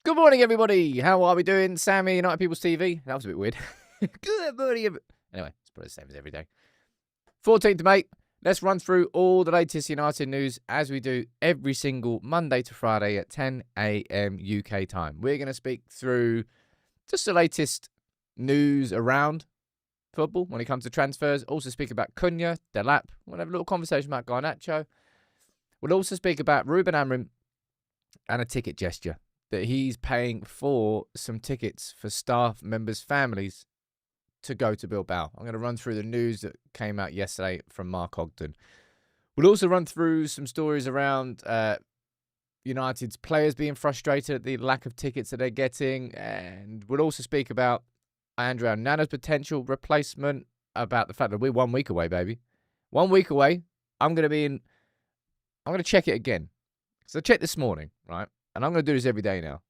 Good morning, everybody. How are we doing? Sammy, United People's TV. That was a bit weird. Good morning. Anyway, it's probably the same as every day. 14th of May. Let's run through all the latest United news as we do every single Monday to Friday at 10 a.m. UK time. We're going to speak through just the latest news around football when it comes to transfers. Also speak about Cunha, Delap. We'll have a little conversation about Garnacho. We'll also speak about Ruben Amorim and a ticket gesture that he's paying for some tickets for staff members' families to go to Bilbao. I'm going to run through the news that came out yesterday from Mark Ogden. We'll also run through some stories around United's players being frustrated at the lack of tickets that they're getting. And we'll also speak about Andre Onana's potential replacement, about the fact that we're 1 week away, baby. 1 week away. I'm going to check it again. So I checked this morning, right? And I'm going to do this every day now.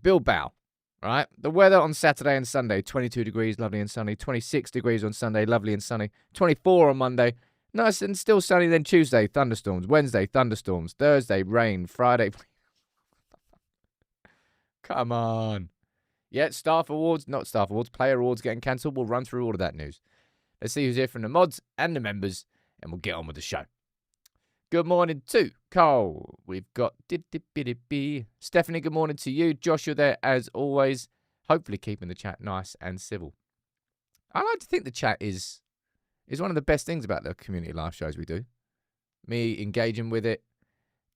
Bilbao, right? The weather on Saturday and Sunday, 22 degrees, lovely and sunny. 26 degrees on Sunday, lovely and sunny. 24 on Monday, nice and still sunny. Then Tuesday, thunderstorms. Wednesday, thunderstorms. Thursday, rain. Friday. Come on. Yeah, player awards getting cancelled. We'll run through all of that news. Let's see who's here from the mods and the members, and we'll get on with the show. Good morning to Cole. We've got Stephanie, good morning to you. Josh, you're there as always. Hopefully keeping the chat nice and civil. I like to think the chat is one of the best things about the community live shows we do. Me engaging with it.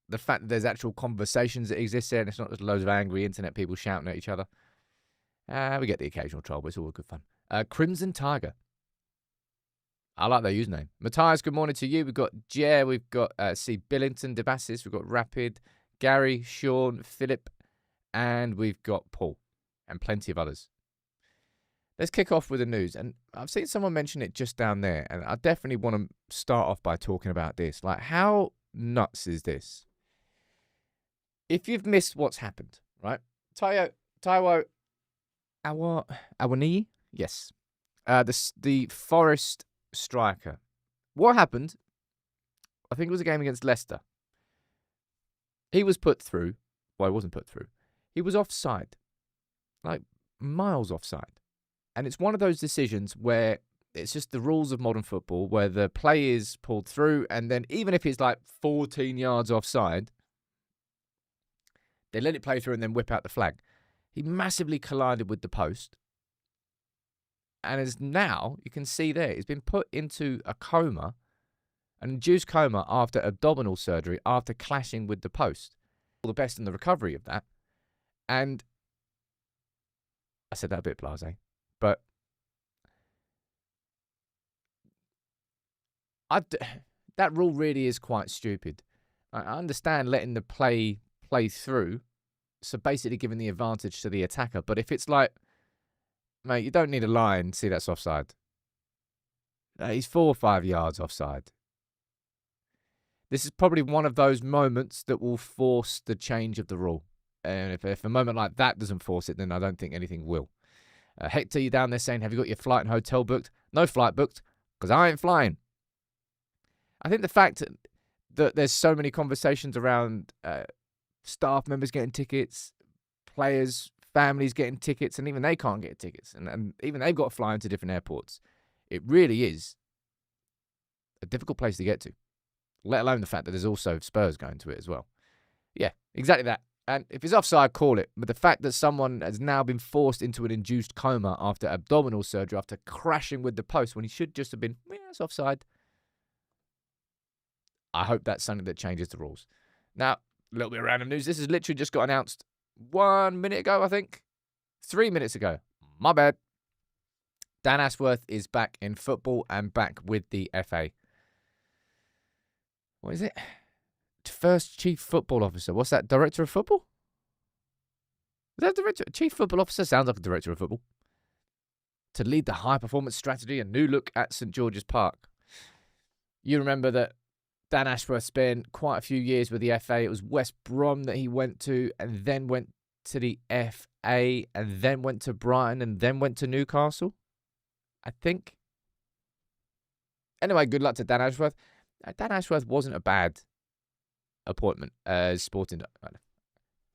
The fact that there's actual conversations that exist there and it's not just loads of angry internet people shouting at each other. We get the occasional troll, but it's all good fun. Crimson Tiger. I like their username. Matthias, good morning to you. We've got Jer, we've got C. Billington, Debasis, we've got Rapid, Gary, Sean, Philip, and we've got Paul, and plenty of others. Let's kick off with the news. And I've seen someone mention it just down there, and I definitely want to start off by talking about this. Like, how nuts is this? If you've missed what's happened, right? Taiwo, Awani? Yes. The Forest striker. What happened? I think it was a game against Leicester. He was put through. Well, he wasn't put through. He was offside. Like, miles offside. And it's one of those decisions where it's just the rules of modern football where the play is pulled through, and then even if it's like 14 yards offside, they let it play through and then whip out the flag. He massively collided with the post. And as now, you can see there, he's been put into a coma, an induced coma after abdominal surgery, after clashing with the post. All the best in the recovery of that. And I said that a bit blasé, but that rule really is quite stupid. I understand letting the play through, so basically giving the advantage to the attacker. But if it's like, mate, you don't need a line. See, that's offside. He's 4 or 5 yards offside. This is probably one of those moments that will force the change of the rule. And if a moment like that doesn't force it, then I don't think anything will. Hector, you down there saying, have you got your flight and hotel booked? No flight booked, because I ain't flying. I think the fact that there's so many conversations around staff members getting tickets, players, families getting tickets, and even they can't get tickets. And even they've got to fly into different airports. It really is a difficult place to get to, let alone the fact that there's also Spurs going to it as well. Yeah, exactly that. And if it's offside, call it. But the fact that someone has now been forced into an induced coma after abdominal surgery, after crashing with the post, when he should just have been, it's offside. I hope that's something that changes the rules. Now, a little bit of random news. This has literally just got announced 1 minute ago, I think. 3 minutes ago. My bad. Dan Ashworth is back in football and back with the FA. What is it? First Chief Football Officer. What's that? Director of Football? Is that Director? Chief Football Officer sounds like a Director of Football. To lead the high-performance strategy and new look at St George's Park. You remember that Dan Ashworth spent quite a few years with the FA. It was West Brom that he went to, and then went to the FA, and then went to Brighton, and then went to Newcastle, I think. Anyway, good luck to Dan Ashworth. Dan Ashworth wasn't a bad appointment as sporting.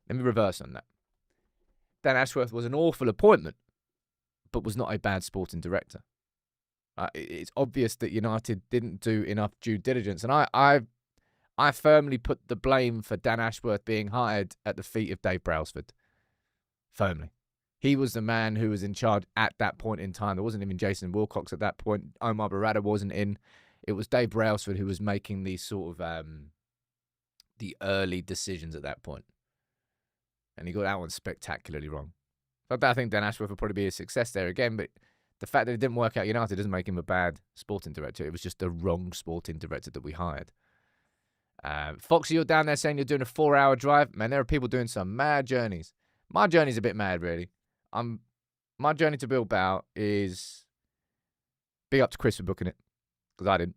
Let me reverse on that. Dan Ashworth was an awful appointment, but was not a bad sporting director. It's obvious that United didn't do enough due diligence, and I firmly put the blame for Dan Ashworth being hired at the feet of Dave Browford. Firmly. He was the man who was in charge at that point in time. There wasn't even Jason Wilcox at that point. Omar Barada wasn't in. It was Dave Browford who was making these sort of the early decisions at that point. And he got that one spectacularly wrong. But I think Dan Ashworth will probably be a success there again, but the fact that it didn't work out at United doesn't make him a bad sporting director. It was just the wrong sporting director that we hired. Foxy, you're down there saying you're doing a 4-hour drive. Man, there are people doing some mad journeys. My journey's a bit mad, really. My journey to Bilbao is big up to Chris for booking it, because I didn't.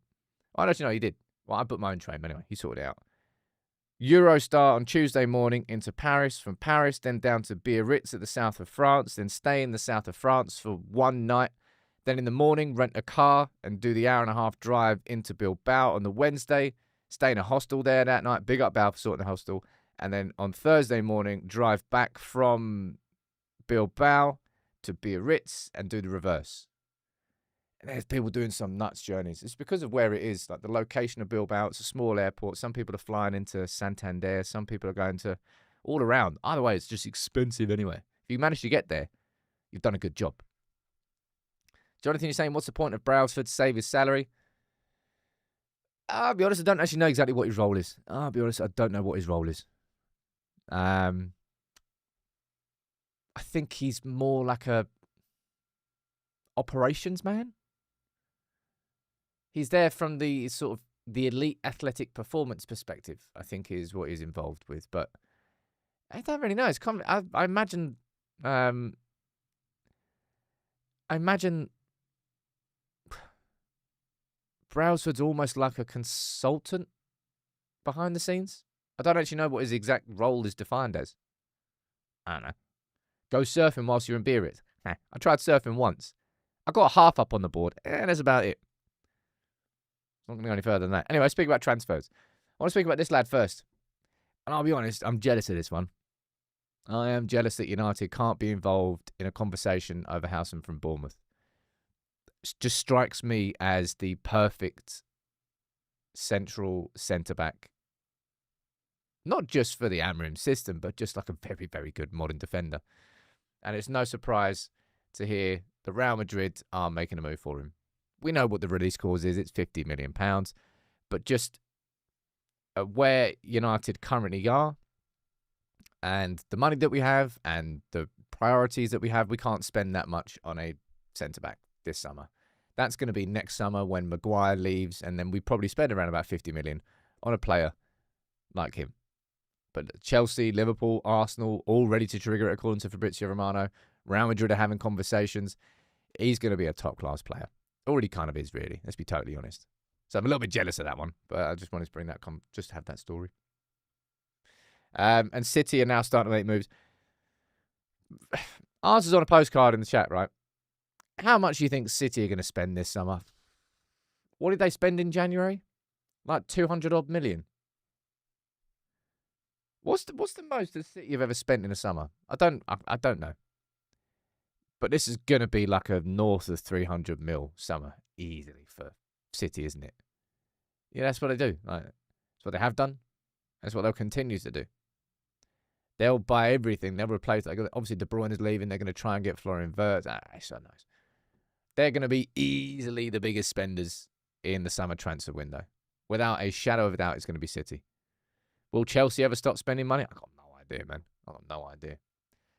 Oh, actually, no, he did. Well, I booked my own train, but anyway, he sorted it out. Eurostar on Tuesday morning into Paris, from Paris then down to Biarritz at the south of France, then stay in the south of France for one night, then in the morning rent a car and do the 1.5-hour drive into Bilbao on the Wednesday, stay in a hostel there that night, big up Bal for sorting the hostel, and then on Thursday morning drive back from Bilbao to Biarritz and do the reverse. And there's people doing some nuts journeys. It's because of where it is, like the location of Bilbao. It's a small airport. Some people are flying into Santander. Some people are going to all around. Either way, it's just expensive anyway. If you manage to get there, you've done a good job. Jonathan, you're saying, what's the point of Browford to save his salary? I'll be honest, I don't actually know exactly what his role is. I think he's more like a operations man. He's there from the sort of the elite athletic performance perspective, I think is what he's involved with. But I don't really know. It's I imagine Browsford's almost like a consultant behind the scenes. I don't actually know what his exact role is defined as. I don't know. Go surfing whilst you're in Biarritz. I tried surfing once. I got a half up on the board, and that's about it. Not going to go any further than that. Anyway, speak about transfers. I want to speak about this lad first. And I'll be honest, I'm jealous of this one. I am jealous that United can't be involved in a conversation over Howson from Bournemouth. It just strikes me as the perfect central centre-back. Not just for the Amorim system, but just like a very, very good modern defender. And it's no surprise to hear the Real Madrid are making a move for him. We know what the release clause is. It's £50 million. But just where United currently are and the money that we have and the priorities that we have, we can't spend that much on a centre-back this summer. That's going to be next summer when Maguire leaves, and then we probably spend around about £50 million on a player like him. But Chelsea, Liverpool, Arsenal, all ready to trigger it according to Fabrizio Romano. Real Madrid are having conversations. He's going to be a top-class player. Already kind of is, really. Let's be totally honest. So I'm a little bit jealous of that one, but I just wanted to bring that, just to have that story. And City are now starting to make moves. Answers on a postcard in the chat, right? How much do you think City are going to spend this summer? What did they spend in January? Like 200 odd million. What's the most the City have ever spent in a summer? I don't know. But this is going to be like a north of 300 mil summer easily for City, isn't it? Yeah, that's what they do. Like, that's what they have done. That's what they'll continue to do. They'll buy everything. They'll replace. Obviously, De Bruyne is leaving. They're going to try and get Florian Wirtz. It's so nice. They're going to be easily the biggest spenders in the summer transfer window. Without a shadow of a doubt, it's going to be City. Will Chelsea ever stop spending money? I've got no idea, man. I've got no idea.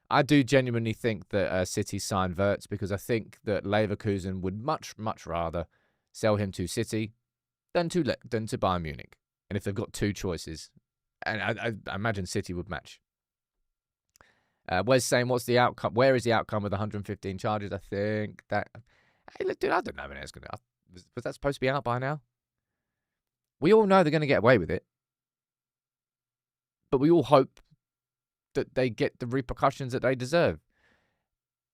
I do genuinely think that City sign Wirtz because I think that Leverkusen would much, much rather sell him to City than to Bayern Munich. And if they've got two choices, and I imagine City would match. Wes saying, what's the outcome? Where is the outcome of the 115 charges? I think that... Hey, look, dude, I don't know when it's going to... Was that supposed to be out by now? We all know they're going to get away with it. But we all hope that they get the repercussions that they deserve.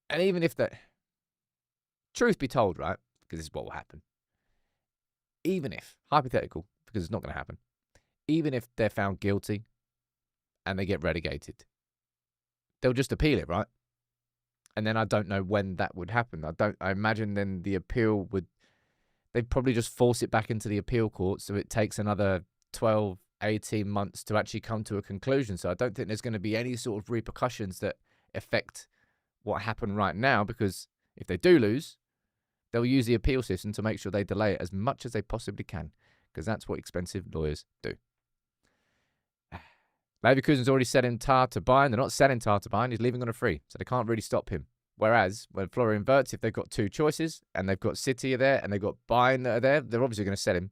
And even if that... Truth be told, right? Because this is what will happen. Even if, hypothetical, because it's not going to happen, even if they're found guilty and they get relegated, they'll just appeal it, right? And then I don't know when that would happen. I imagine then the appeal they'd probably just force it back into the appeal court, so it takes another 12, 18 months to actually come to a conclusion. So I don't think there's going to be any sort of repercussions that affect what happened right now, because if they do lose, they'll use the appeal system to make sure they delay it as much as they possibly can, because that's what expensive lawyers do. Leverkusen's already selling Tar to Bayern. They're not selling Tar to Bayern. He's leaving on a free, so they can't really stop him. Whereas when Florian Wirtz, if they've got two choices and they've got City there and they've got Bayern that are there, they're obviously going to sell him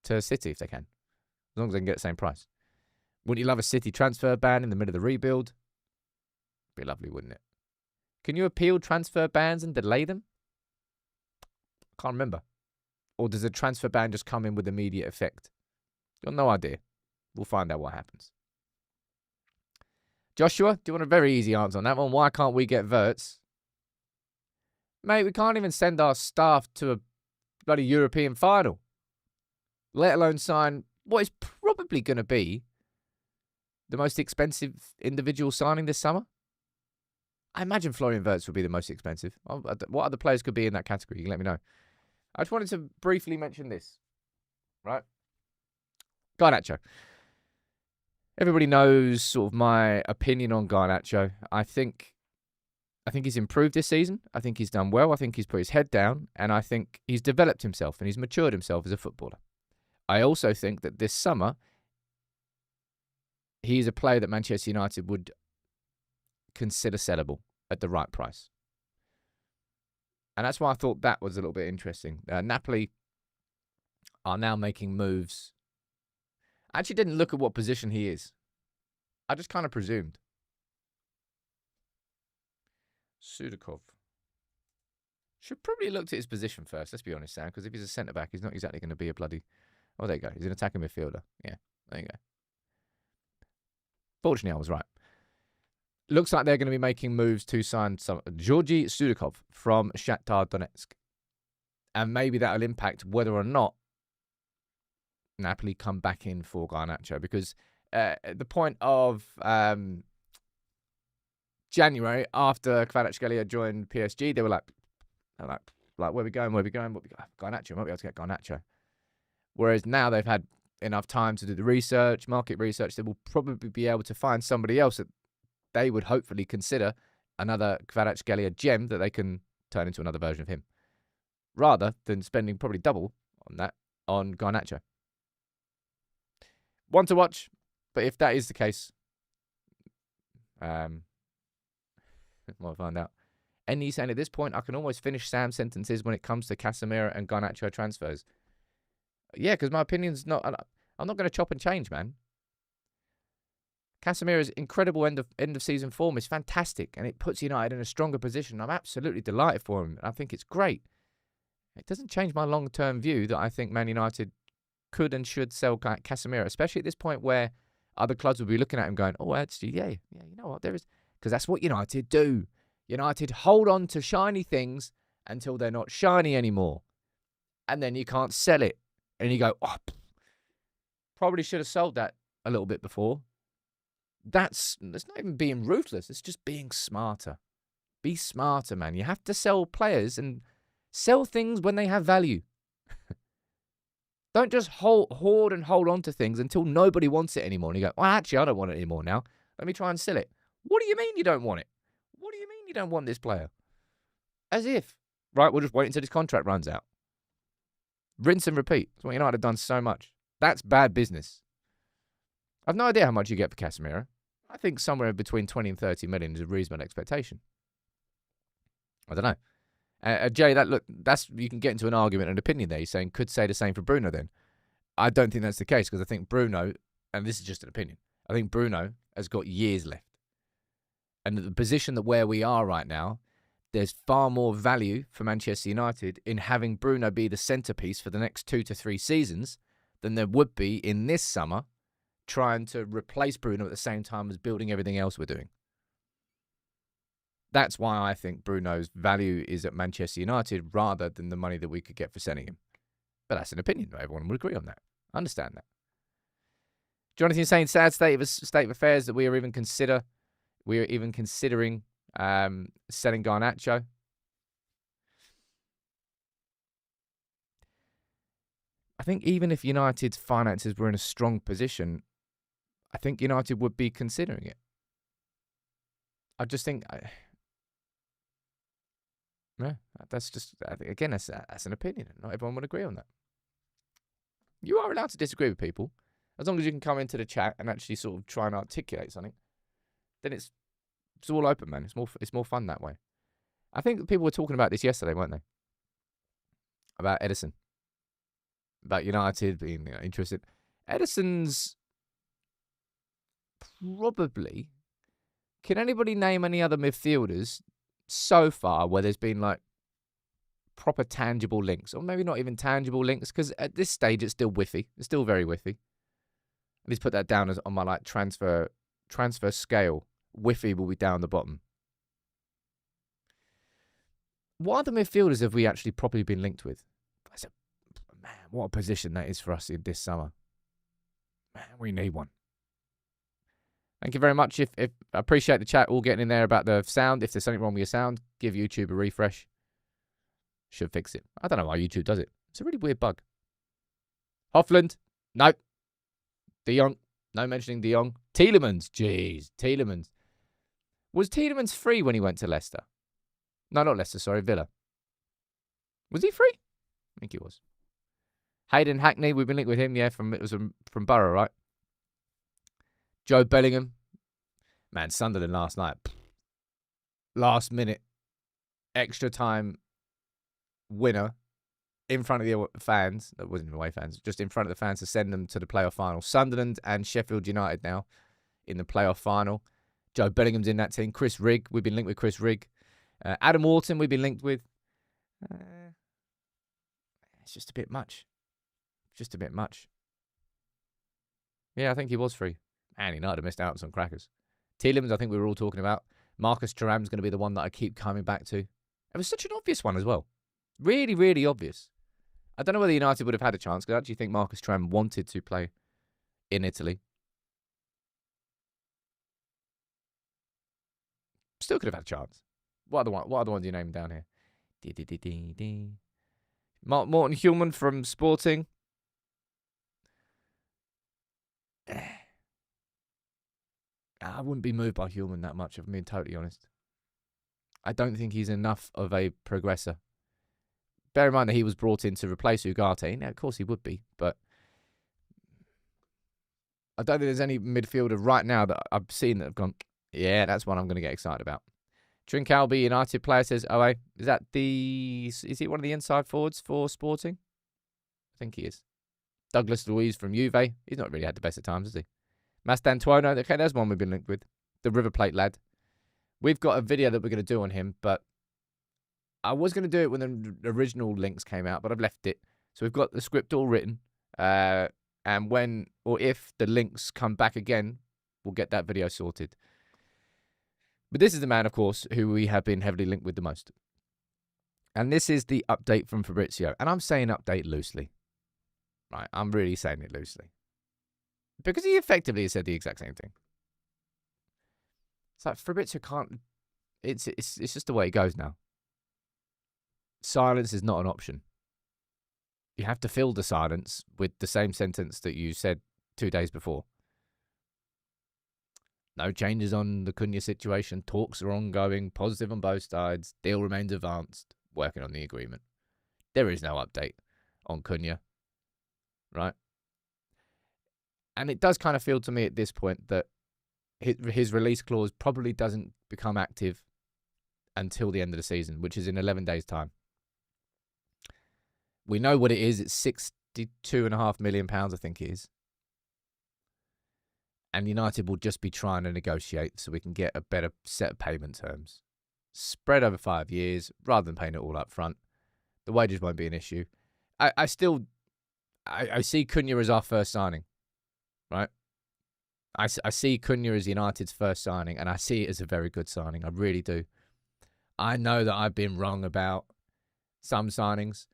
to City if they can, as long as they can get the same price. Wouldn't you love a City transfer ban in the middle of the rebuild? Be lovely, wouldn't it? Can you appeal transfer bans and delay them? Can't remember. Or does a transfer ban just come in with immediate effect? Got no idea. We'll find out what happens. Joshua, do you want a very easy answer on that one? Why can't we get Wirtz? Mate, we can't even send our staff to a bloody European final, let alone sign what is probably going to be the most expensive individual signing this summer. I imagine Florian Wirtz would be the most expensive. What other players could be in that category? You can let me know. I just wanted to briefly mention this, right? Garnacho. Everybody knows sort of my opinion on Garnacho. I think he's improved this season. I think he's done well. I think he's put his head down, and I think he's developed himself and he's matured himself as a footballer. I also think that this summer he's a player that Manchester United would consider sellable at the right price. And that's why I thought that was a little bit interesting. Napoli are now making moves. I actually didn't look at what position he is. I just kind of presumed. Sudakov. Should probably have looked at his position first, let's be honest, Sam, because if he's a centre-back, he's not exactly going to be a bloody... Oh, there you go. He's an attacking midfielder. Yeah, there you go. Fortunately, I was right. Looks like they're going to be making moves to sign Georgi Sudakov from Shakhtar Donetsk. And maybe that'll impact whether or not Napoli come back in for Garnacho, because at the point of January, after Kvaratskhelia joined PSG, they were like, where are we going? Garnacho, might be able to get Garnacho. Whereas now they've had enough time to do the research, market research, they will probably be able to find somebody else that they would hopefully consider another Kvaratskhelia gem that they can turn into another version of him, rather than spending probably double on that on Garnacho. One to watch, but if that is the case, we'll find out. And he's saying at this point, I can almost finish Sam's sentences when it comes to Casemiro and Garnacho transfers. Yeah, because my opinion's not... I'm not going to chop and change, man. Casemiro's incredible end of season form is fantastic, and it puts United in a stronger position. I'm absolutely delighted for him. I think it's great. It doesn't change my long-term view that I think Man United could and should sell Casemiro, especially at this point where other clubs will be looking at him going, oh, actually, yeah, you know what, there is... Because that's what United do. United hold on to shiny things until they're not shiny anymore. And then you can't sell it. And you go, oh, probably should have sold that a little bit before. That's not even being ruthless. It's just being smarter. Be smarter, man. You have to sell players and sell things when they have value. Don't just hoard and hold on to things until nobody wants it anymore. And you go, well, actually, I don't want it anymore now. Let me try and sell it. What do you mean you don't want it? What do you mean you don't want this player? As if. Right, we'll just wait until his contract runs out. Rinse and repeat. That's what United have done so much. That's bad business. I've no idea how much you get for Casemiro. I think somewhere between 20 and 30 million is a reasonable expectation. I don't know. Jay, that's you can get into an argument and opinion there. You're saying could say the same for Bruno then. I don't think that's the case, because I think Bruno, and this is just an opinion, I think Bruno has got years left. And the position that where we are right now, there's far more value for Manchester United in having Bruno be the centrepiece for the next 2 to 3 seasons than there would be in this summer trying to replace Bruno at the same time as building everything else we're doing. That's why I think Bruno's value is at Manchester United rather than the money that we could get for selling him. But that's an opinion. Not everyone would agree on that. I understand that. Jonathan saying sad state of affairs that we are even consider we're even considering selling Garnacho. I think even if United's finances were in a strong position, I think United would be considering it. I just think, that's just, again, that's an opinion. Not everyone would agree on that. You are allowed to disagree with people. As long as you can come into the chat and actually sort of try and articulate something, then it's all open, man. It's more fun that way. I think people were talking about this yesterday, weren't they? About Ederson. About United being interested. Ederson's probably... Can anybody name any other midfielders so far where there's been like proper tangible links? Or maybe not even tangible links, because at this stage it's still whiffy. It's still very whiffy. At least put that down as on my like transfer scale. Whiffy will be down the bottom. What other midfielders have we actually properly been linked with? Man, what a position that is for us in this summer. Man, we need one. Thank you very much. If I appreciate the chat all getting in there about the sound. If there's something wrong with your sound, give YouTube a refresh. Should fix it. I don't know why YouTube does it. It's a really weird bug. Hofland. No. De Jong. No mentioning De Jong. Tielemans. Jeez. Tielemans. Was Tielemans free when he went to Leicester? No, not Leicester. Sorry, Villa. Was he free? I think he was. Hayden Hackney. We've been linked with him. Yeah, from Borough, right? Joe Bellingham. Man, Sunderland last night. Last minute. Extra time winner in front of the fans. That wasn't away fans. Just in front of the fans to send them to the playoff final. Sunderland and Sheffield United now in the playoff final. Joe Bellingham's in that team. Chris Rigg. We've been linked with Chris Rigg. Adam Wharton we've been linked with. It's just a bit much. Just a bit much. Yeah, I think he was free. And United missed out on some crackers. Tielemans, I think we were all talking about. Marcus Thuram's going to be the one that I keep coming back to. It was such an obvious one as well. Really, really obvious. I don't know whether United would have had a chance, because I actually think Marcus Thuram wanted to play in Italy. Still could have had a chance. What other ones are you naming down here? Mark Morton Human from Sporting. I wouldn't be moved by Human that much, if I'm being totally honest. I don't think he's enough of a progressor. Bear in mind that he was brought in to replace Ugarte. Now, of course he would be, but I don't think there's any midfielder right now that I've seen that have gone, yeah, that's one I'm going to get excited about. Trincalby, United player, says, is he one of the inside forwards for Sporting? I think he is. Douglas Luiz from Juve. He's not really had the best of times, has he? Mastantuono. Okay, there's one we've been linked with. The River Plate lad. We've got a video that we're going to do on him, but I was going to do it when the original links came out, but I've left it. So we've got the script all written. And when or if the links come back again, we'll get that video sorted. But this is the man, of course, who we have been heavily linked with the most. And this is the update from Fabrizio. And I'm saying update loosely. Right, I'm really saying it loosely. Because he effectively said the exact same thing. It's like Fabrizio can't... It's just the way it goes now. Silence is not an option. You have to fill the silence with the same sentence that you said 2 days before. No changes on the Cunha situation. Talks are ongoing. Positive on both sides. Deal remains advanced. Working on the agreement. There is no update on Cunha. Right? And it does kind of feel to me at this point that his release clause probably doesn't become active until the end of the season, which is in 11 days' time. We know what it is. It's £62.5 million, I think it is. And United will just be trying to negotiate so we can get a better set of payment terms. Spread over 5 years, rather than paying it all up front. The wages won't be an issue. I see Cunha as our first signing. Right? I see Cunha as United's first signing, and I see it as a very good signing. I really do. I know that I've been wrong about some signings.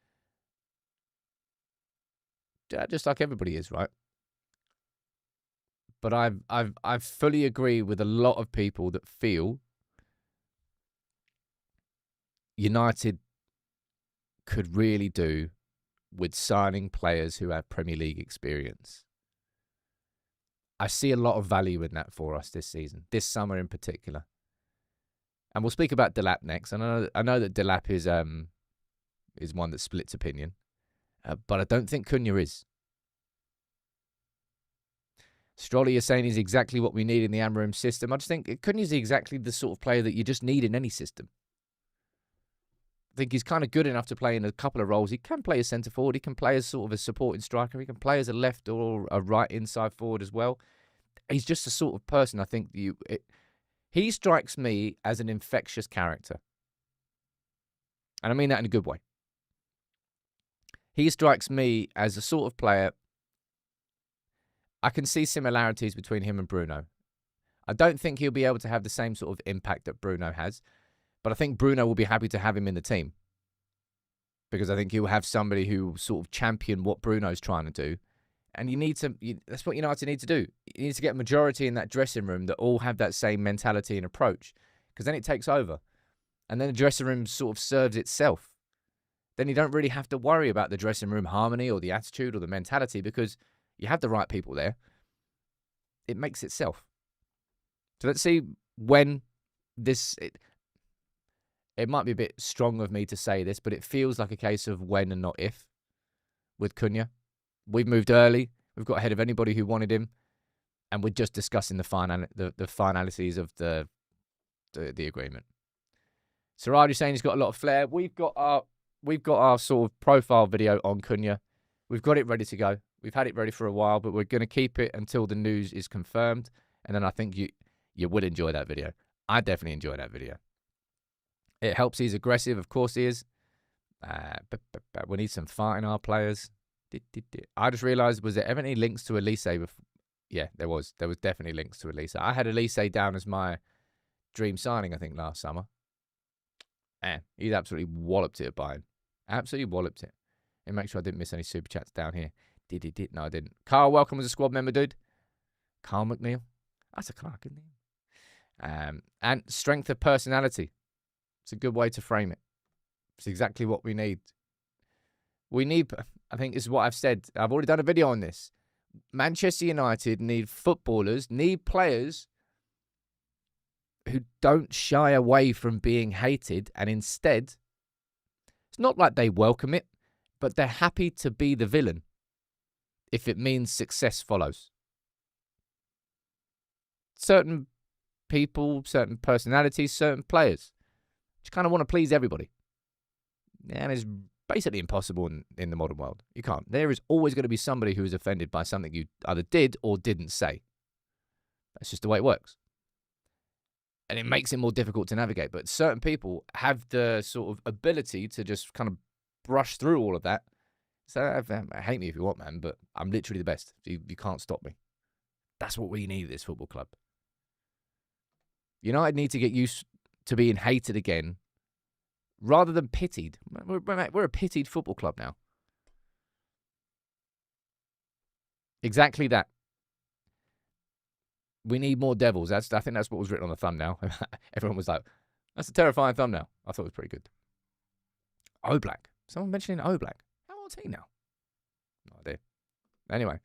Just like everybody is, right? But I fully agree with a lot of people that feel United could really do with signing players who have Premier League experience. I see a lot of value in that for us this season, this summer in particular. And we'll speak about Delap next. And I know that Delap is one that splits opinion, but I don't think Cunha is. Strolly is saying he's exactly what we need in the Amorim system. I just think Cunha is exactly the sort of player that you just need in any system. I think he's kind of good enough to play in a couple of roles. He can play as centre forward. He can play as sort of a supporting striker. He can play as a left or a right inside forward as well. He's just the sort of person I think he strikes me as an infectious character. And I mean that in a good way. He strikes me as a sort of player. I can see similarities between him and Bruno. I don't think he'll be able to have the same sort of impact that Bruno has. But I think Bruno will be happy to have him in the team. Because I think he'll have somebody who will sort of champion what Bruno's trying to do. And that's what United need to do. You need to get a majority in that dressing room that all have that same mentality and approach. Because then it takes over. And then the dressing room sort of serves itself. Then you don't really have to worry about the dressing room harmony or the attitude or the mentality because you have the right people there. It makes itself. So let's see when this... It might be a bit strong of me to say this, but it feels like a case of when and not if with Cunha. We've moved early. We've got ahead of anybody who wanted him. And we're just discussing the finalities of the agreement. Siraj saying he's got a lot of flair. We've got our sort of profile video on Cunha. We've got it ready to go. We've had it ready for a while, but we're going to keep it until the news is confirmed. And then I think you would enjoy that video. I definitely enjoy that video. It helps he's aggressive. Of course he is. But we need some fight in our players. I just realised, was there ever any links to Elise before? Yeah, there was. There was definitely links to Elise. I had Elise down as my dream signing, I think, last summer. And he's absolutely walloped it at Bayern. Absolutely walloped it. And make sure I didn't miss any super chats down here. Did. No, I didn't. Carl, welcome as a squad member, dude. Carl McNeil. That's a Clark, isn't he? And strength of personality. It's a good way to frame it. It's exactly what we need. We need, I think this is what I've said. I've already done a video on this. Manchester United need footballers, need players who don't shy away from being hated. And instead, it's not like they welcome it, but they're happy to be the villain if it means success follows. Certain people, certain personalities, certain players. You kind of want to please everybody. And it's basically impossible in the modern world. You can't. There is always going to be somebody who is offended by something you either did or didn't say. That's just the way it works. And it makes it more difficult to navigate. But certain people have the sort of ability to just kind of brush through all of that. So hate me if you want, man, but I'm literally the best. You can't stop me. That's what we need at this football club. United need to get used to being hated again rather than pitied. We're a pitied football club now. Exactly that. We need more devils. I think that's what was written on the thumbnail. Everyone was like, that's a terrifying thumbnail. I thought it was pretty good. Oblak. Someone mentioning Oblak. How old's he now? No idea. Anyway.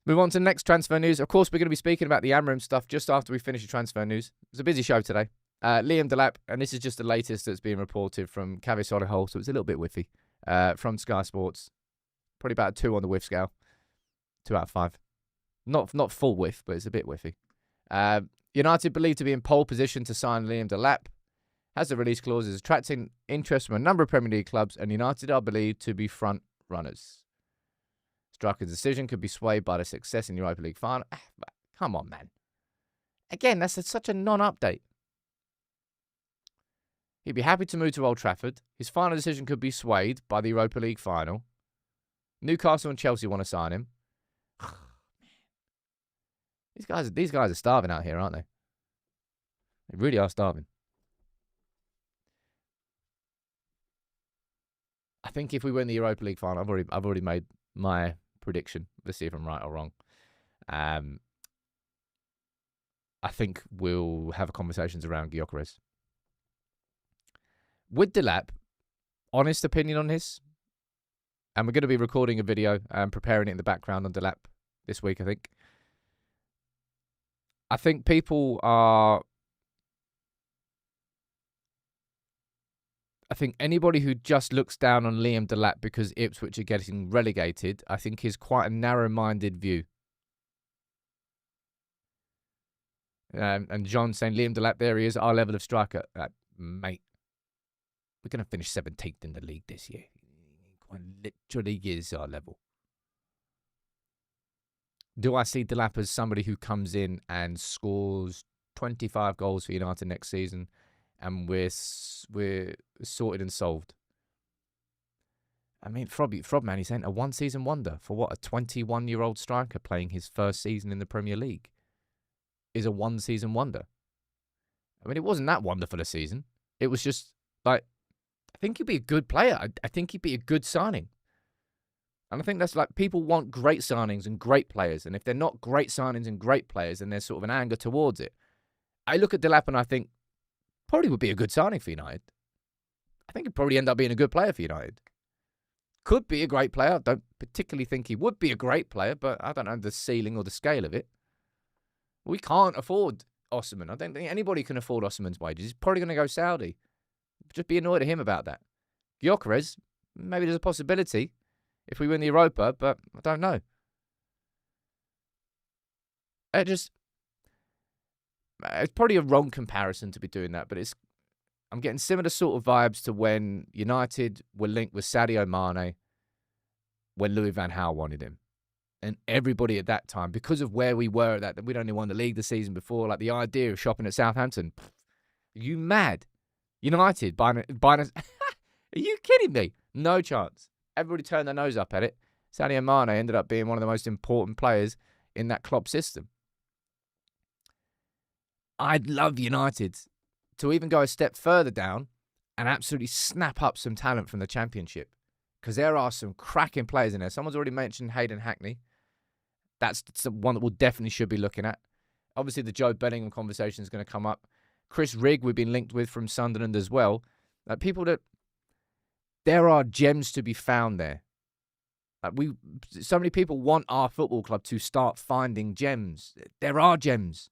Move on to the next transfer news. Of course, we're going to be speaking about the Amorim stuff just after we finish the transfer news. It was a busy show today. Liam Delap, and this is just the latest that's being reported from Cavi Solihull, so it's a little bit whiffy. From Sky Sports. Probably about a 2 on the whiff scale. 2 out of 5. Not full whiff, but it's a bit whiffy. United believed to be in pole position to sign Liam Delap. Has the release clauses attracting interest from a number of Premier League clubs, and United are believed to be front runners. Striker's decision could be swayed by the success in the Europa League final. Come on, man. Again, that's such a non-update. He'd be happy to move to Old Trafford. His final decision could be swayed by the Europa League final. Newcastle and Chelsea want to sign him. These guys are starving out here, aren't they? They really are starving. I think if we win the Europa League final, I've already made my prediction. Let's see if I'm right or wrong. I think we'll have conversations around Gyökeres. With Delap, honest opinion on this, and we're going to be recording a video and preparing it in the background on Delap this week, I think. I think people are... I think anybody who just looks down on Liam Delap because Ipswich are getting relegated, I think is quite a narrow-minded view. And John saying, Liam Delap, there he is, our level of striker. Mate, we're going to finish 17th in the league this year. Quite literally is our level. Do I see Delap as somebody who comes in and scores 25 goals for United next season and we're sorted and solved? I mean, Frobman, he's saying a one-season wonder for what? A 21-year-old striker playing his first season in the Premier League is a one-season wonder. I mean, it wasn't that wonderful a season. It was just, like, I think he'd be a good player. I think he'd be a good signing. And I think that's like, people want great signings and great players. And if they're not great signings and great players, then there's sort of an anger towards it. I look at Delap and I think, probably would be a good signing for United. I think he'd probably end up being a good player for United. Could be a great player. I don't particularly think he would be a great player, but I don't know the ceiling or the scale of it. We can't afford Osimhen. I don't think anybody can afford Osimhen's wages. He's probably going to go Saudi. Just be annoyed at him about that. Gyökeres, maybe there's a possibility if we win the Europa, but I don't know. It's probably a wrong comparison to be doing that, but I'm getting similar sort of vibes to when United were linked with Sadio Mane when Louis van Gaal wanted him. And everybody at that time, because of where we were at that, we'd only won the league the season before, like the idea of shopping at Southampton. You mad? United buying us. Are you kidding me? No chance. Everybody turned their nose up at it. Sadio Mane ended up being one of the most important players in that Klopp system. I'd love United to even go a step further down and absolutely snap up some talent from the Championship, because there are some cracking players in there. Someone's already mentioned Hayden Hackney. That's one that we'll definitely should be looking at. Obviously, the Joe Bellingham conversation is going to come up. Chris Rigg, we've been linked with from Sunderland as well. There are gems to be found there. So many people want our football club to start finding gems. There are gems.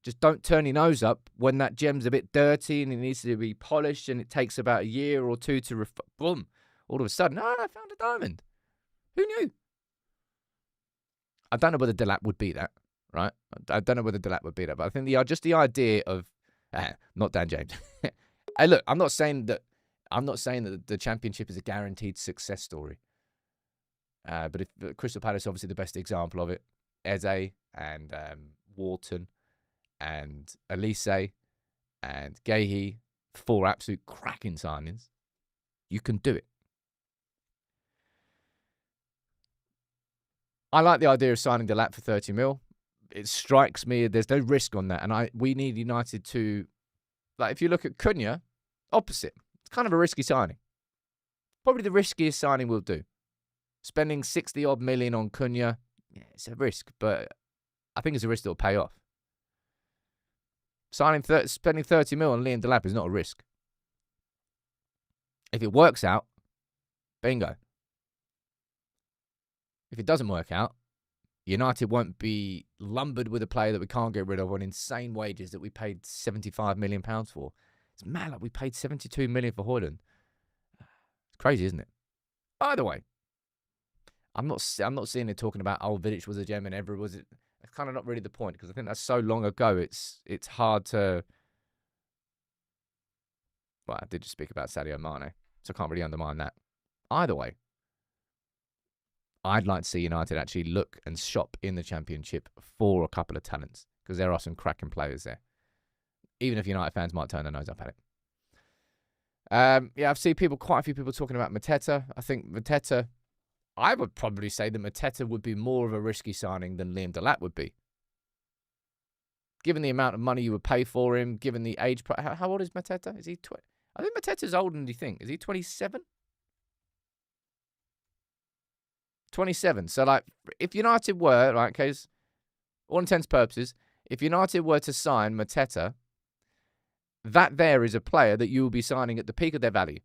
Just don't turn your nose up when that gem's a bit dirty and it needs to be polished and it takes about a year or two to boom. All of a sudden, I found a diamond. Who knew? I don't know whether Delap would be that, right? I don't know whether Delap would be that, but I think just the idea of not Dan James. Hey, look, I'm not saying that the Championship is a guaranteed success story. But if Crystal Palace, obviously the best example of it, Eze and Wharton and Elise and Gahey, 4 absolute cracking signings. You can do it. I like the idea of signing Delap for 30 mil. It strikes me there's no risk on that. And we need United to, like, if you look at Cunha, opposite. It's kind of a risky signing. Probably the riskiest signing we'll do. Spending 60-odd million on Cunha, yeah, it's a risk, but I think it's a risk that will pay off. Spending 30 mil on Liam Delap is not a risk. If it works out, bingo. If it doesn't work out, United won't be lumbered with a player that we can't get rid of on insane wages that we paid £75 million for. It's mad, like we paid 72 million for Højlund. It's crazy, isn't it? Either way, I'm not seeing it talking about Vidic was a gem and Evra was it. It's kind of not really the point, because I think that's so long ago. It's hard to. Well, I did just speak about Sadio Mane, so I can't really undermine that. Either way, I'd like to see United actually look and shop in the Championship for a couple of talents, because there are some cracking players there. Even if United fans might turn their nose up at it. I've seen quite a few people talking about Mateta. I think Mateta, I would probably say that Mateta would be more of a risky signing than Liam Delap would be. Given the amount of money you would pay for him, given the age. How old is Mateta? Is he 20? I think Mateta's older than you think. Is he 27? 27. So, like, if United were, right, because all intents and purposes, If United were to sign Mateta, that there is a player that you will be signing at the peak of their value.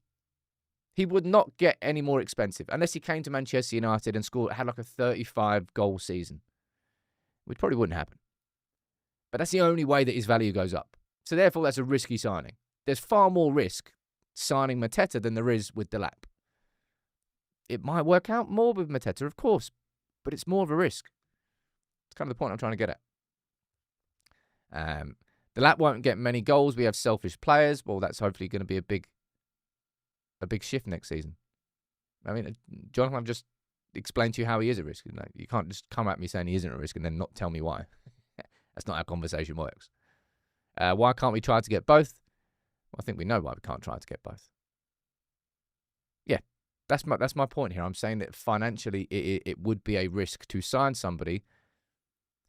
He would not get any more expensive unless he came to Manchester United and had like a 35-goal season, which probably wouldn't happen. But that's the only way that his value goes up. So therefore, that's a risky signing. There's far more risk signing Mateta than there is with Delap. It might work out more with Mateta, of course, but it's more of a risk. It's kind of the point I'm trying to get at. Delap won't get many goals. We have selfish players. Well, that's hopefully going to be a big shift next season. I mean, Jonathan, I've just explained to you how he is a risk. You can't just come at me saying he isn't a risk and then not tell me why. That's not how conversation works. Why can't we try to get both? Well, I think we know why we can't try to get both. Yeah, that's my point here. I'm saying that financially it would be a risk to sign somebody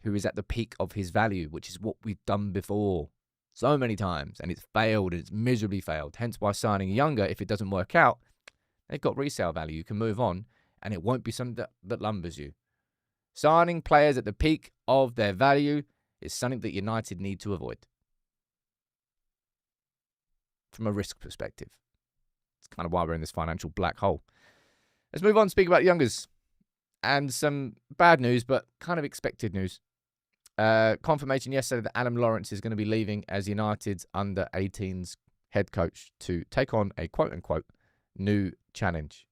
who is at the peak of his value, which is what we've done before so many times, and it's failed, and it's miserably failed. Hence why signing younger, if it doesn't work out, they've got resale value. You can move on, and it won't be something that lumbers you. Signing players at the peak of their value is something that United need to avoid from a risk perspective. It's kind of why we're in this financial black hole. Let's move on and speak about youngers. And some bad news, but kind of expected news. Confirmation yesterday that Adam Lawrence is going to be leaving as United's under-18s head coach to take on a quote-unquote new challenge.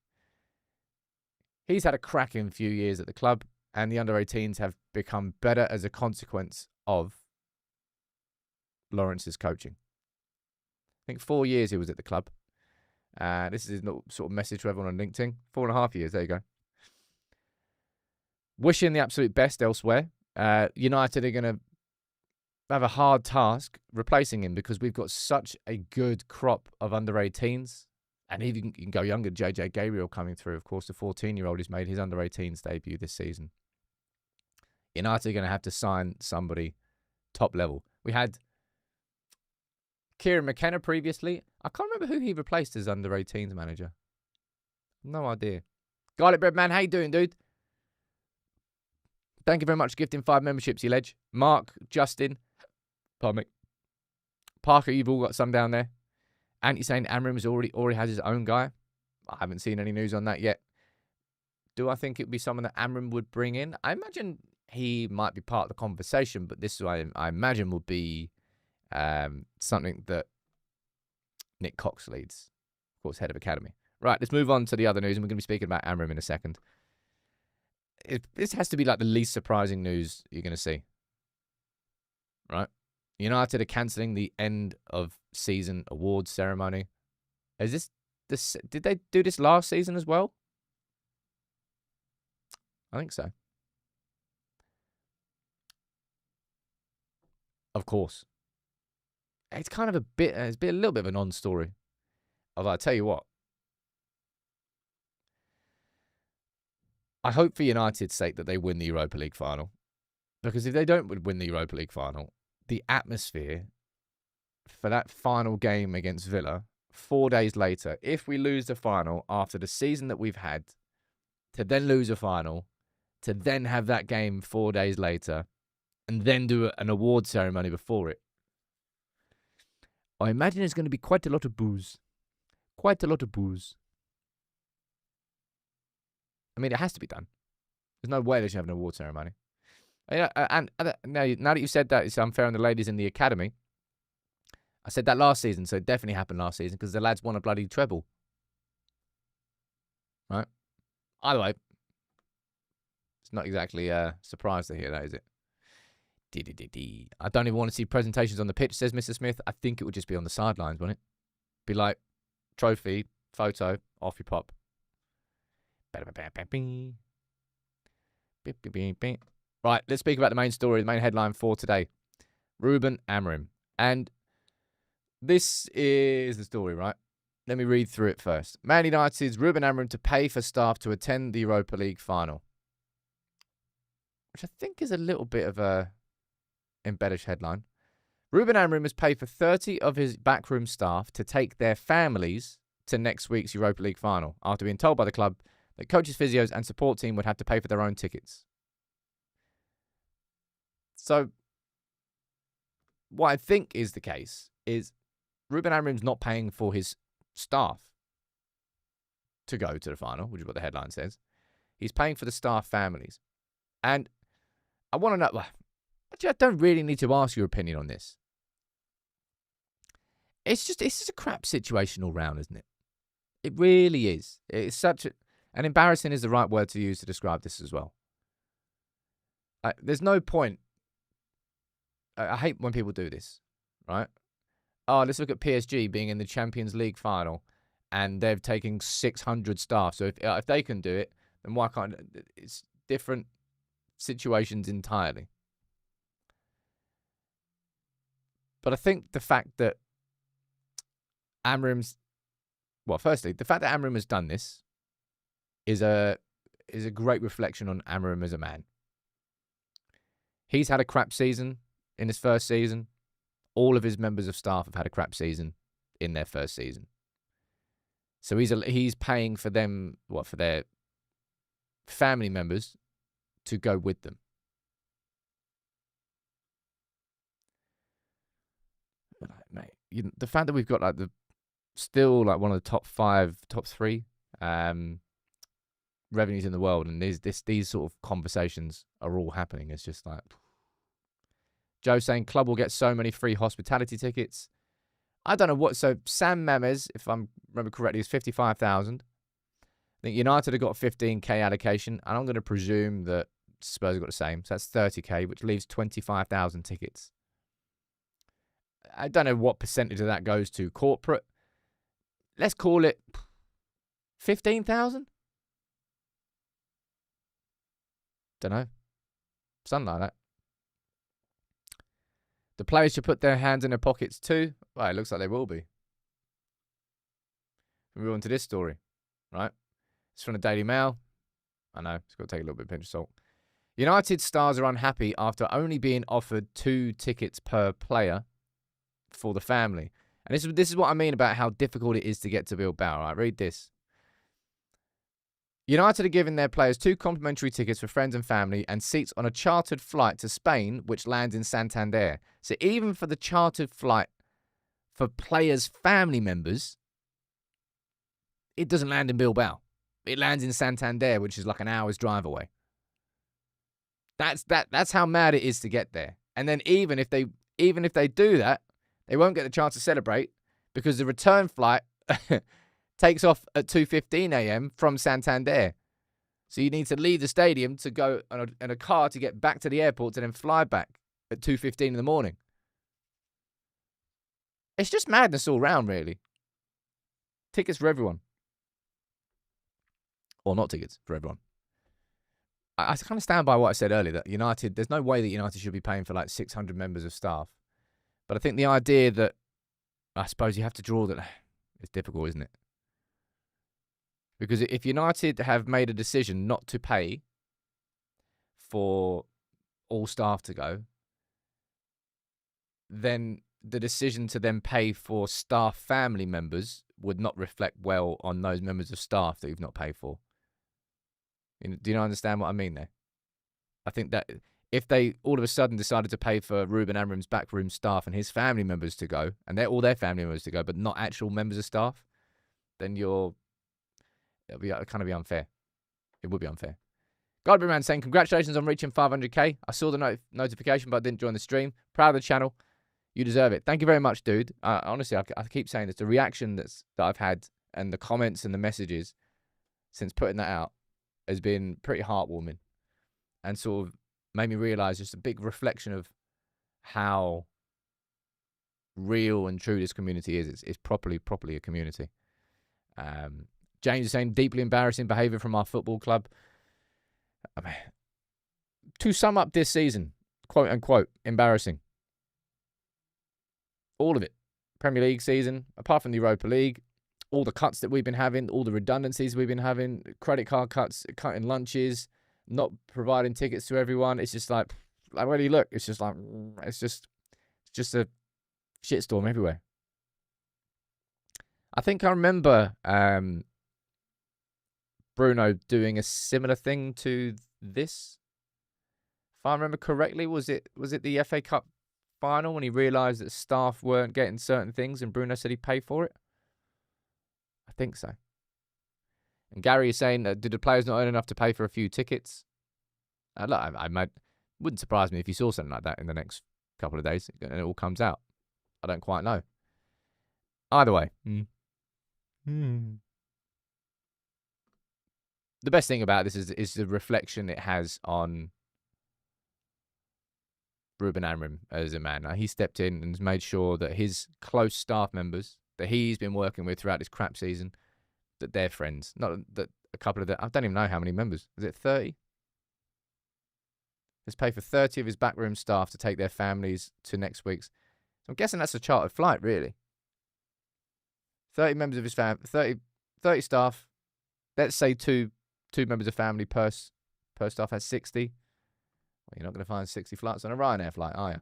He's had a cracking few years at the club, and the under-18s have become better as a consequence of Lawrence's coaching. I think 4 years he was at the club. This is a sort of message to everyone on LinkedIn. 4.5 years, there you go. Wishing the absolute best elsewhere. United are going to have a hard task replacing him because we've got such a good crop of under-18s. And even you can go younger, JJ Gabriel coming through. Of course, the 14-year-old who's made his under-18s debut this season. United are going to have to sign somebody top level. We had Kieran McKenna previously. I can't remember who he replaced as under-18s manager. No idea. Garlic Bread Man, how you doing, dude? Thank you very much for gifting 5 memberships, you ledge. Mark, Justin, pardon me. Parker, you've all got some down there. Anti saying Amorim already has his own guy. I haven't seen any news on that yet. Do I think it would be someone that Amorim would bring in? I imagine he might be part of the conversation, but this I imagine would be something that Nick Cox leads, of course, head of academy. Right, let's move on to the other news, and we're going to be speaking about Amorim in a second. This has to be like the least surprising news you're going to see. Right? United are cancelling the end of season awards ceremony. Is this? Did they do this last season as well? I think so. Of course. It's kind of it's been a little bit of a non-story. Although I tell you what, I hope for United's sake that they win the Europa League final. Because if they don't win the Europa League final, the atmosphere for that final game against Villa, 4 days later, if we lose the final after the season that we've had, to then lose a final, to then have that game 4 days later, and then do an award ceremony before it, I imagine it's going to be quite a lot of booze. Quite a lot of booze. I mean, it has to be done. There's no way they should have an award ceremony. And now that you've said that, it's unfair on the ladies in the academy. I said that last season, so it definitely happened last season because the lads won a bloody treble. Right? Either way, it's not exactly a surprise to hear that, is it? I don't even want to see presentations on the pitch, says Mr. Smith. I think it would just be on the sidelines, wouldn't it? Be like, trophy, photo, off you pop. Right, let's speak about the main story, the main headline for today. Ruben Amorim. And this is the story, right? Let me read through it first. Man United's Ruben Amorim to pay for staff to attend the Europa League final. Which I think is a little bit of a embellished headline. Ruben Amorim has paid for 30 of his backroom staff to take their families to next week's Europa League final after being told by the club that coaches, physios and support team would have to pay for their own tickets. So, what I think is the case is Ruben Amorim's not paying for his staff to go to the final, which is what the headline says. He's paying for the staff families. And I want to know, actually, I don't really need to ask your opinion on this. It's just a crap situation all round, isn't it? It really is. It's and embarrassing is the right word to use to describe this as well. There's no point. I hate when people do this, right? Oh, let's look at PSG being in the Champions League final and they've taken 600 staff. So if they can do it, then why can't it's different situations entirely. But I think the fact that firstly, the fact that Amorim has done this is a great reflection on Amorim as a man. He's had a crap season in his first season. All of his members of staff have had a crap season in their first season. So he's paying for them, for their family members to go with them. Mate, the fact that we've got still one of the top 3 revenues in the world, and these sort of conversations are all happening. It's just like Joe saying club will get so many free hospitality tickets. I don't know what. So Sam Mames, if I remember correctly, is 55,000. I think United have got a 15k allocation, and I'm going to presume that Spurs have got the same. So that's 30k, which leaves 25,000 tickets. I don't know what percentage of that goes to corporate. Let's call it 15,000. Don't know. Something like that. The players should put their hands in their pockets too. Well, it looks like they will be. We move on to this story, right? It's from the Daily Mail. I know, it's got to take a little bit of pinch of salt. United stars are unhappy after only being offered 2 tickets per player for the family. And this is what I mean about how difficult it is to get to Bilbao, right? Read this. United are giving their players 2 complimentary tickets for friends and family and seats on a chartered flight to Spain, which lands in Santander. So even for the chartered flight for players' family members, it doesn't land in Bilbao. It lands in Santander, which is like an hour's drive away. That's how mad it is to get there. And then even if they do that, they won't get the chance to celebrate because the return flight takes off at 2:15 a.m. from Santander. So you need to leave the stadium to go in a car to get back to the airport to then fly back at 2:15 in the morning. It's just madness all round, really. Tickets for everyone. Or not tickets for everyone. I kind of stand by what I said earlier, that United, there's no way that United should be paying for 600 members of staff. But I think the idea that, I suppose you have to draw that, it's difficult, isn't it? Because if United have made a decision not to pay for all staff to go, then the decision to then pay for staff family members would not reflect well on those members of staff that you've not paid for. Do you understand what I mean there? I think that if they all of a sudden decided to pay for Ruben Amorim's backroom staff and his family members to go, and they're all their family members to go, but not actual members of staff, then it'll kind of be unfair. It would be unfair. Godby Man saying, congratulations on reaching 500k. I saw the notification, but I didn't join the stream. Proud of the channel. You deserve it. Thank you very much, dude. Honestly, I keep saying this. The reaction that I've had and the comments and the messages since putting that out has been pretty heartwarming and sort of made me realise just a big reflection of how real and true this community is. It's properly a community. James is saying, deeply embarrassing behaviour from our football club. I mean, to sum up this season, quote unquote, embarrassing. All of it. Premier League season, apart from the Europa League, all the cuts that we've been having, all the redundancies we've been having, credit card cuts, cutting lunches, not providing tickets to everyone. It's just like where do you look? It's just a shitstorm everywhere. I think I remember Bruno doing a similar thing to this. If I remember correctly, was it the FA Cup final when he realised that staff weren't getting certain things and Bruno said he'd pay for it? I think so. And Gary is saying, did the players not earn enough to pay for a few tickets? Wouldn't surprise me if you saw something like that in the next couple of days and it all comes out. I don't quite know. Either way. The best thing about this is the reflection it has on Ruben Amorim as a man. Now, he stepped in and made sure that his close staff members that he's been working with throughout this crap season, that they're friends. Not that a couple of them. I don't even know how many members. Is it 30? Let's pay for 30 of his backroom staff to take their families to next week's. So I'm guessing that's a chartered flight, really. 30 members of his family, 30 staff. Let's say two members of family per staff has 60. Well, you're not going to find 60 flights on a Ryanair flight, are you?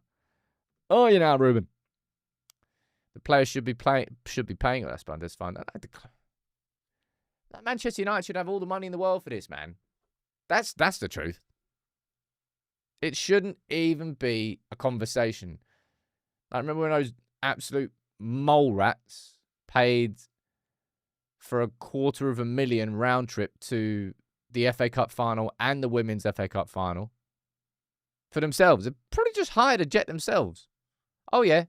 Oh, you now, Ruben. The players should be paying. Oh, that's fine. That's fine. Manchester United should have all the money in the world for this, man. That's the truth. It shouldn't even be a conversation. I remember when those absolute mole rats paid for $250,000 round trip to the FA Cup final and the Women's FA Cup final for themselves. They probably just hired a jet themselves. Oh, yeah.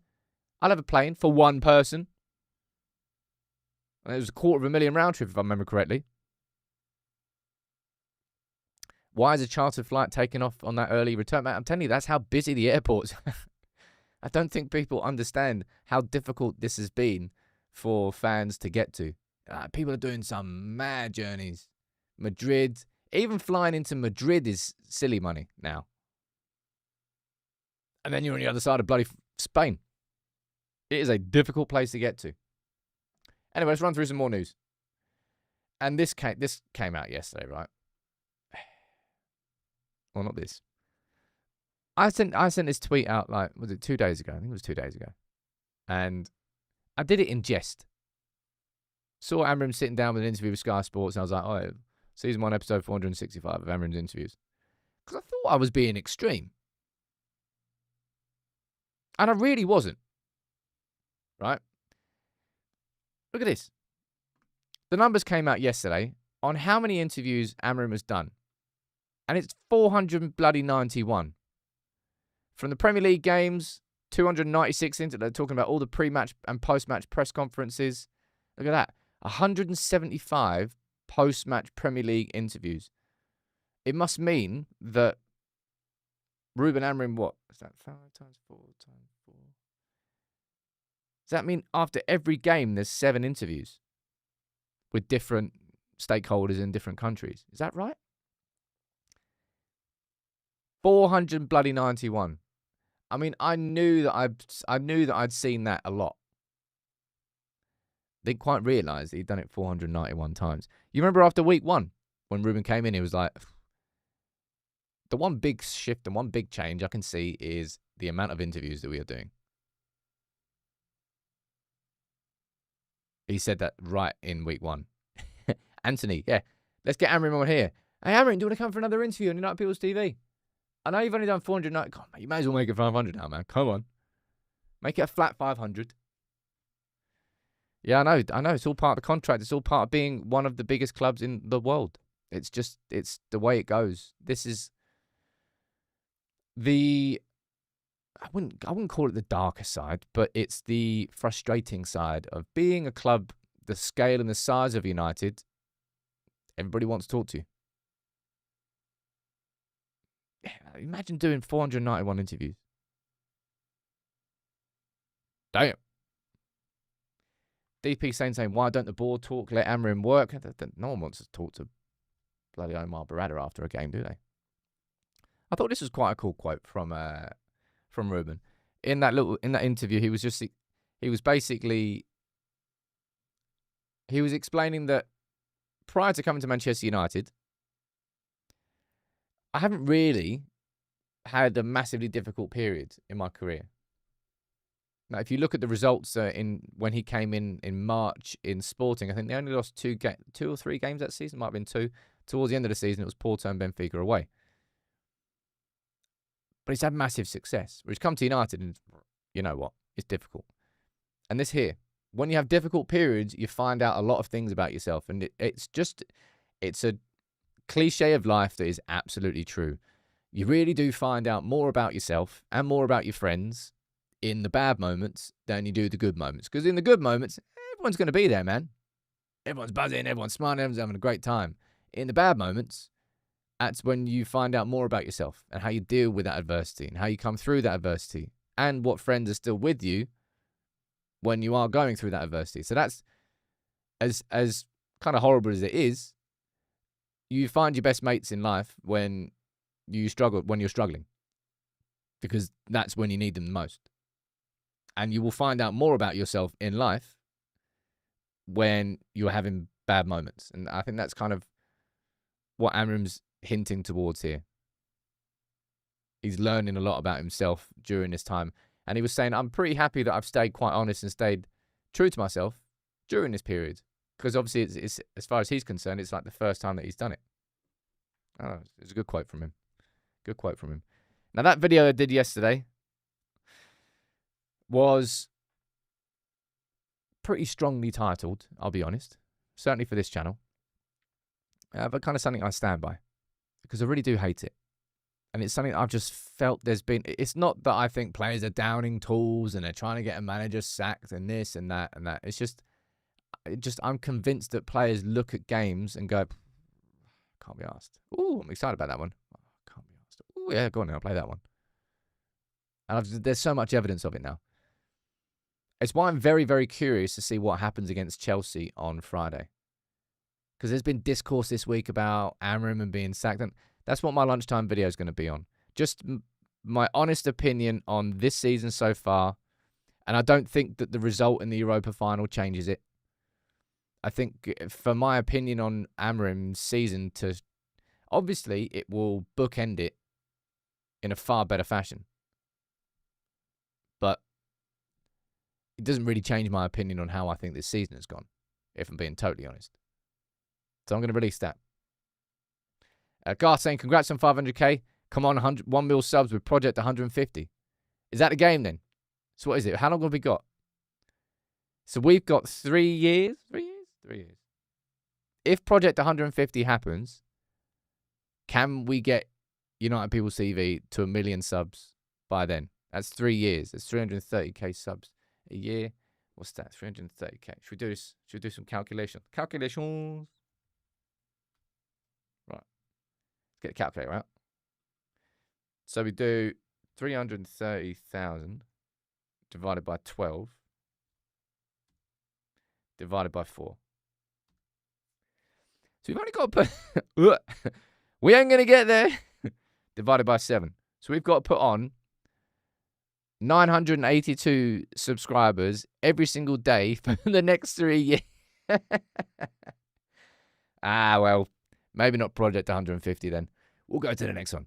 I'll have a plane for one person. And it was $250,000 round trip, if I remember correctly. Why is a chartered flight taking off on that early return? Man, I'm telling you, that's how busy the airport's. I don't think people understand how difficult this has been for fans to get to. People are doing some mad journeys. Madrid, even flying into Madrid is silly money now. And then you're on the other side of bloody Spain. It is a difficult place to get to. Anyway, let's run through some more news. And this came out yesterday, right? Well, not this. I sent this tweet out, was it 2 days ago? I think it was 2 days ago. And I did it in jest. Saw Amorim sitting down with an interview with Sky Sports, and I was like, oh, season 1, episode 465 of Amorim's interviews. Because I thought I was being extreme. And I really wasn't. Right? Look at this. The numbers came out yesterday on how many interviews Amorim has done. And it's 491. From the Premier League games, 296 into. They're talking about all the pre-match and post-match press conferences. Look at that. 175 post-match Premier League interviews. It must mean that Ruben Amorim, what? Is that 5 times 4 times 4? Does that mean after every game there's 7 interviews with different stakeholders in different countries? Is that right? 491. I mean, I knew that I'd seen that a lot. Didn't quite realise that he'd done it 491 times. You remember after week 1, when Ruben came in, he was like, the one big shift and one big change I can see is the amount of interviews that we are doing. He said that right in week 1. Anthony, yeah, let's get Amorim on here. Hey, Amorim, do you want to come for another interview on United People's TV? I know you've only done 490. Come on, you may as well make it 500 now, man. Come on. Make it a flat 500. Yeah, I know. It's all part of the contract. It's all part of being one of the biggest clubs in the world. It's the way it goes. This is I wouldn't call it the darker side, but it's the frustrating side of being a club the scale and the size of United. Everybody wants to talk to you. Yeah, imagine doing 491 interviews. Damn. DP saying, why don't the board talk? Let Amorim work. No one wants to talk to bloody Omar Barada after a game, do they? I thought this was quite a cool quote from Ruben. In that interview, he was explaining that prior to coming to Manchester United, I haven't really had a massively difficult period in my career. Now, if you look at the results when he came in March in Sporting, I think they only lost 2 or 3 games that season. Might have been 2. Towards the end of the season, it was Porto and Benfica away. But he's had massive success. Where he's come to United and you know what? It's difficult. And this here, when you have difficult periods, you find out a lot of things about yourself. And it's a cliche of life that is absolutely true. You really do find out more about yourself and more about your friends in the bad moments than you do the good moments. Because in the good moments, everyone's going to be there, man. Everyone's buzzing, everyone's smiling, everyone's having a great time. In the bad moments, that's when you find out more about yourself and how you deal with that adversity and how you come through that adversity and what friends are still with you when you are going through that adversity. So that's as kind of horrible as it is. You find your best mates in life when you're struggling, because that's when you need them the most. And you will find out more about yourself in life when you're having bad moments. And I think that's kind of what Amorim's hinting towards here. He's learning a lot about himself during this time. And he was saying, I'm pretty happy that I've stayed quite honest and stayed true to myself during this period. Because obviously, it's as far as he's concerned, it's like the first time that he's done it. Oh, it's a good quote from him. Good quote from him. Now, that video I did yesterday was pretty strongly titled, I'll be honest. Certainly for this channel. But kind of something I stand by. Because I really do hate it. And it's something I've just felt it's not that I think players are downing tools and they're trying to get a manager sacked and this and that and that. It's just I'm convinced that players look at games and go, can't be asked. Ooh, I'm excited about that one. Oh, can't be asked. Ooh, yeah, go on, I'll play that one. And there's so much evidence of it now. It's why I'm very, very curious to see what happens against Chelsea on Friday. Because there's been discourse this week about Amorim and being sacked. And that's what my lunchtime video is going to be on. Just my honest opinion on this season so far. And I don't think that the result in the Europa final changes it. I think, for my opinion on Amorim's season, obviously it will bookend it in a far better fashion. But it doesn't really change my opinion on how I think this season has gone, if I'm being totally honest. So I'm going to release that. Gar saying, congrats on 500k. Come on, 1 mil subs with Project 150. Is that the game then? So what is it? How long have we got? So we've got 3 years. 3 years? 3 years. If Project 150 happens, can we get United People TV to 1 million subs by then? That's 3 years. That's 330k subs a year. What's that? 330k. Should we do this? Should we do some calculations? Calculations. Right. Let's get a calculator out. So we do 330,000 divided by 12 divided by 4. So we've only got to put... we ain't going to get there. Divided by 7. So we've got to put on 982 subscribers every single day for the next 3 years. Well, maybe not Project 150 then. We'll go to the next one.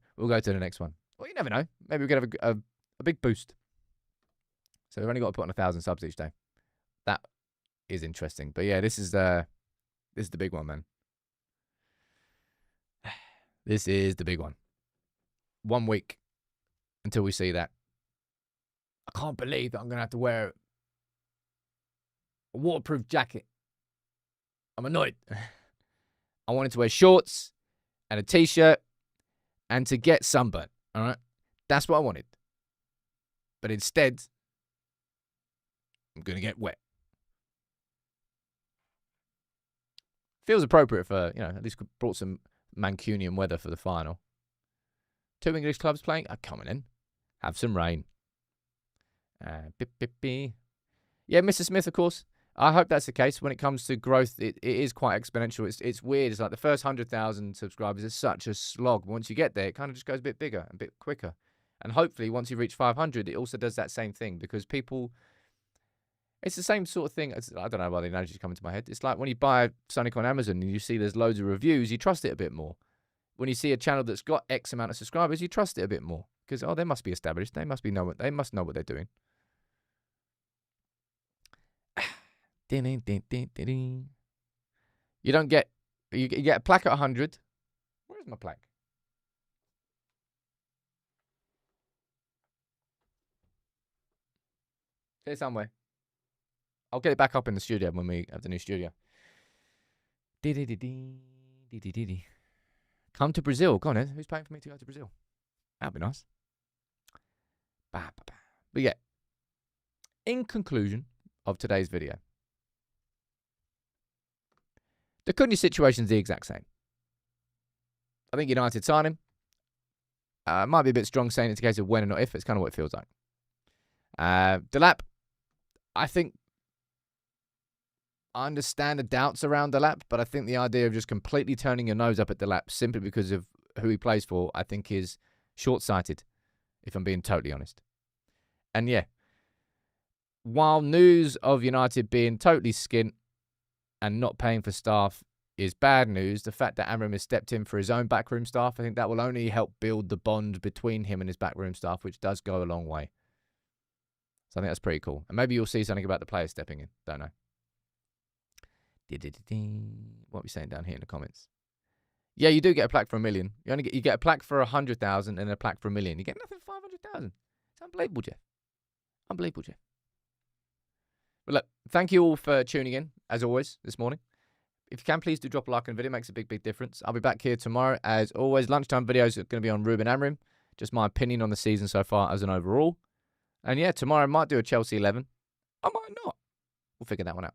Well, you never know. Maybe we're going to have a big boost. So we've only got to put on 1,000 subs each day. That is interesting. But yeah, this is the big one, man. This is the big one. 1 week until we see that. I can't believe that I'm going to have to wear a waterproof jacket. I'm annoyed. I wanted to wear shorts and a t-shirt and to get sunburnt. All right? That's what I wanted. But instead, I'm going to get wet. Feels appropriate for, at least brought some Mancunian weather for the final. 2 English clubs playing. Coming in. Have some rain. Yeah, Mr. Smith, of course. I hope that's the case. When it comes to growth, it is quite exponential. It's weird. It's like the first 100,000 subscribers is such a slog. Once you get there, it kind of just goes a bit bigger, a bit quicker. And hopefully, once you reach 500, it also does that same thing because people... It's the same sort of thing. I don't know why the analogy's coming to my head. It's like when you buy something on Amazon and you see there's loads of reviews, you trust it a bit more. When you see a channel that's got X amount of subscribers, you trust it a bit more because they must be established. They must know what they're doing. You don't get you get a plaque at 100. Where's my plaque? It's here somewhere. I'll get it back up in the studio when we have the new studio. Come to Brazil. Go on, Ed. Who's paying for me to go to Brazil? That'd be nice. But yeah, in conclusion of today's video, the Cunha situation is the exact same. I think United sign him. Might be a bit strong saying it's a case of when and not if. It's kind of what it feels like. Delap, I think I understand the doubts around Delap, but I think the idea of just completely turning your nose up at Delap simply because of who he plays for, I think is short-sighted, if I'm being totally honest. And yeah, while news of United being totally skint and not paying for staff is bad news, the fact that Amorim has stepped in for his own backroom staff, I think that will only help build the bond between him and his backroom staff, which does go a long way. So I think that's pretty cool. And maybe you'll see something about the players stepping in. Don't know. What are we saying down here in the comments? Yeah, you do get a plaque for $1 million. You get a plaque for 100,000 and a plaque for $1 million. You get nothing for 500,000. It's unbelievable, Jeff. Unbelievable, Jeff. But look, thank you all for tuning in, as always, this morning. If you can, please do drop a like on the video. It makes a big, big difference. I'll be back here tomorrow. As always, lunchtime videos are going to be on Ruben Amorim. Just my opinion on the season so far as an overall. And yeah, tomorrow I might do a Chelsea 11. I might not. We'll figure that one out.